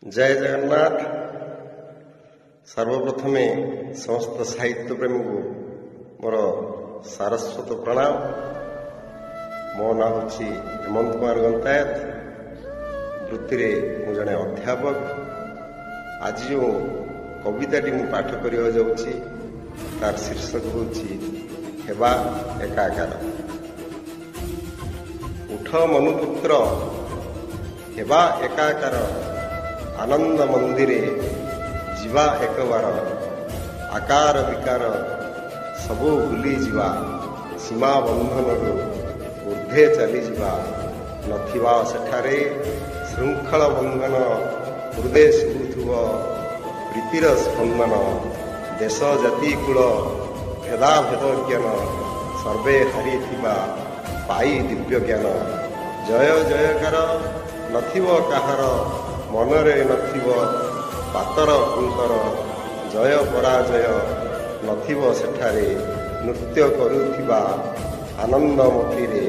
जय जगन्नाथ। सर्वप्रथमे समस्त साहित्य प्रेमी को मोर सारस्वत प्रणाम। मो ना हूँ हेमंत कुमार गंतायत। वृत्ति मु जड़े अध्यापक। आज जो कविताटी मु पाठ करने जाऊँगी तार शीर्षक हूँ हेबा एकाकार। उठ मनुपुत्र हेबा एकाकार, आनंद मंदिरे जीवा एक बार। आकार विकार सबू भूली जीवा, सीमा बंधन ऊर्ध्वे चली जीवा। नथिबा सेठारे श्रृंखल बंधन, हृदय शुभुथुव प्रीतिर स्पंदन। देश जाति कुल भेदाभेद ज्ञान, सर्वे हारी थिबा पाई दिव्य ज्ञान। जय जयकार नथिब काहार, मनरे नथिब पातर अंतर। जय पराजय नथिब सेठारे, नृत्य करुथिबा आनंद मथिरे।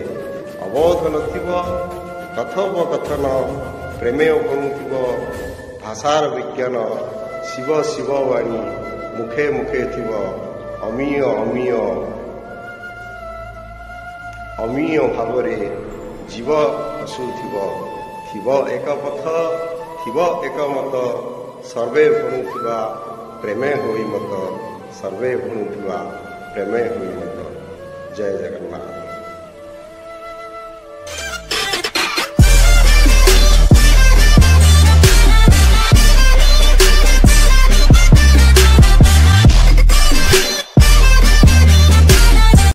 अबोध नथिब कथोपकथन, प्रेमे उपनुथिब भाषार विज्ञान। शिव शिव वाणी मुखे मुखे थिब, अमीय अमीय अमीय भावरे जीव हसुथिब। थिब एक पथ थिब एक मत, सर्वे भणुथिबा प्रेमे होई मत। सर्वे भणुथिबा प्रेमे होई मत। जय जगन्नाथ।